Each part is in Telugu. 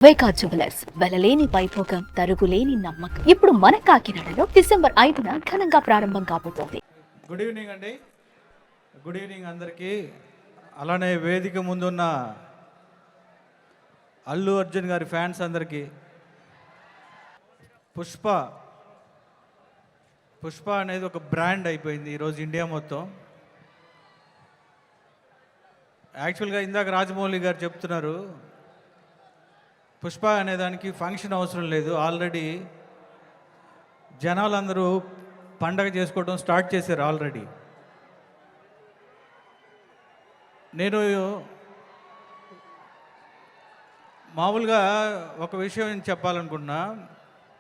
వైకా జ్యువెలర్స్ వెలలేని వైభోగం తరుగులేని నమ్మకం ఇప్పుడు మన కాకినాడలో డిసెంబర్ 5న ఘనంగా ప్రారంభం కాబోతోంది. గుడ్ ఈవినింగ్ అండి. గుడ్ ఈవినింగ్ అందరికీ. అలానే వేదిక ముందున్న అల్లు అర్జున్ గారి ఫ్యాన్స్ అందరికీ. పుష్ప అనేది ఒక బ్రాండ్ అయిపోయింది ఈరోజు ఇండియా మొత్తం. యాక్చువల్గా ఇందాక రాజమౌళి గారు చెప్తున్నారు, పుష్ప అనేదానికి ఫంక్షన్ అవసరం లేదు, ఆల్రెడీ జనాలందరూ పండగ చేసుకోవడం స్టార్ట్ చేశారు ఆల్రెడీ. నేను మామూలుగా ఒక విషయం చెప్పాలనుకున్నా.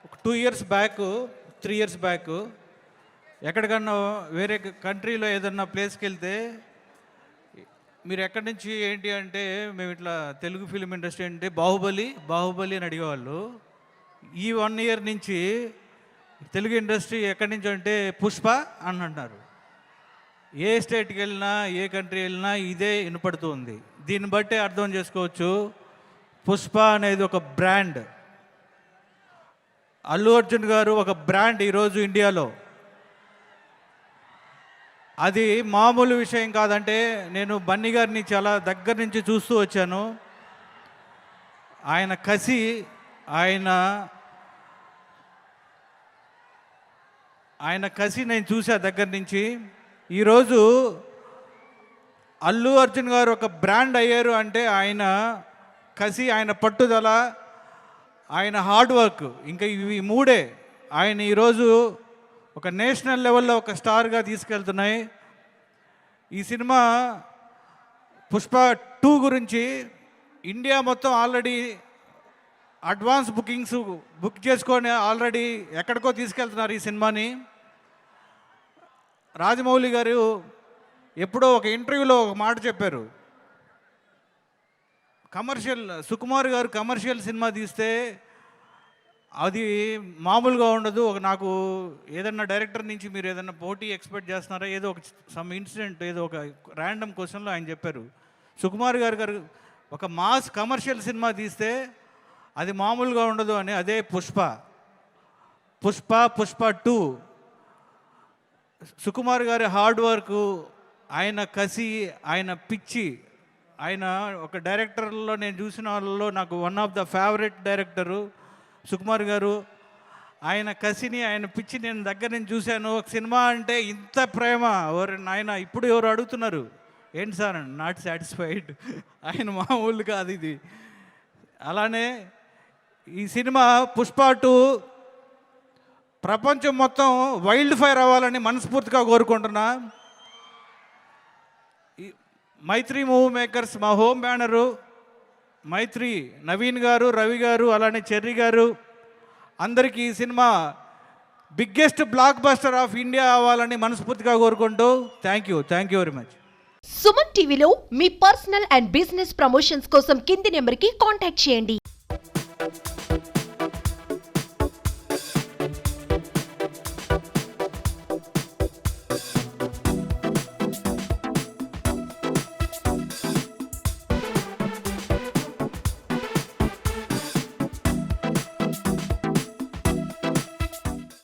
ఒక 2 years బ్యాక్ 3 years బ్యాక్ ఎక్కడికన్నా వేరే కంట్రీలో ఏదన్నా ప్లేస్కి వెళ్తే మీరు ఎక్కడి నుంచి ఏంటి అంటే మేము ఇట్లా తెలుగు ఫిలిం ఇండస్ట్రీ అంటే బాహుబలి అని అడిగేవాళ్ళు. ఈ 1 year నుంచి తెలుగు ఇండస్ట్రీ ఎక్కడి నుంచి అంటే పుష్ప అని అంటున్నారు. ఏ స్టేట్కి వెళ్ళినా ఏ కంట్రీ వెళ్ళినా ఇదే వినపడుతూ ఉంది. దీన్ని బట్టే అర్థం చేసుకోవచ్చు, పుష్ప అనేది ఒక బ్రాండ్. అల్లు అర్జున్ గారు ఒక బ్రాండ్ ఈరోజు ఇండియాలో. అది మామూలు విషయం కాదంటే, నేను బన్నీ గారిని చాలా దగ్గర నుంచి చూస్తూ వచ్చాను. ఆయన కసి, ఆయన కసి నేను చూసా దగ్గర నుంచి. ఈరోజు అల్లు అర్జున్ గారు ఒక బ్రాండ్ అయ్యారు అంటే ఆయన కసి, ఆయన పట్టుదల, ఆయన హార్డ్ వర్క్, ఇంకా ఇవి మూడే ఆయన ఈరోజు ఒక నేషనల్ లెవెల్లో ఒక స్టార్గా తీసుకెళ్తున్నాయి. ఈ సినిమా పుష్ప 2 గురించి ఇండియా మొత్తం ఆల్రెడీ అడ్వాన్స్ బుక్ చేసుకొని ఆల్రెడీ ఎక్కడికో తీసుకెళ్తున్నారు ఈ సినిమాని. రాజమౌళి గారు ఎప్పుడో ఒక ఇంటర్వ్యూలో ఒక మాట చెప్పారు, సుకుమార్ గారు కమర్షియల్ సినిమా తీస్తే అది మామూలుగా ఉండదు. నాకు ఏదన్నా డైరెక్టర్ నుంచి మీరు ఏదన్నా పోటీ ఎక్స్పెక్ట్ చేస్తున్నారా, ఏదో ఒక సమ్ ఇన్సిడెంట్, ఏదో ఒక ర్యాండమ్ క్వశ్చన్లో ఆయన చెప్పారు, సుకుమార్ గారు ఒక మాస్ కమర్షియల్ సినిమా తీస్తే అది మామూలుగా ఉండదు అని. అదే పుష్ప 2 సుకుమార్ గారి హార్డ్ వర్క్, ఆయన కసి, ఆయన పిచ్చి. ఆయన ఒక డైరెక్టర్లో నేను చూసిన వాళ్ళలో నాకు one of the favourite director Sukumar గారు. ఆయన కసిని, ఆయన పిచ్చి నేను దగ్గర నుంచి చూశాను. ఒక సినిమా అంటే ఇంత ప్రేమ ఆయన ఇప్పుడు ఎవరు అడుగుతున్నారు ఏంటి సార్, నాట్ సాటిస్ఫైడ్. ఆయన మామూలు కాదు ఇది. అలానే ఈ సినిమా పుష్ప 2 ప్రపంచం మొత్తం వైల్డ్ ఫైర్ అవ్వాలని మనస్ఫూర్తిగా కోరుకుంటున్నా. మైత్రి మూవీ మేకర్స్ మా హోమ్ బ్యానరు, మైత్రి, నవీన్ గారు, రవి గారు, అలానే చెర్రీ గారు, అందరికీ ఈ cinema biggest block buster of India అవ్వాలని మనస్ఫూర్తిగా కోరుకుంటూ thank you very much. Suman టీవీలో మీ పర్సనల్ అండ్ బిజినెస్ ప్రమోషన్స్ కోసం కింది నెంబర్కి కాంటాక్ట్ చేయండి.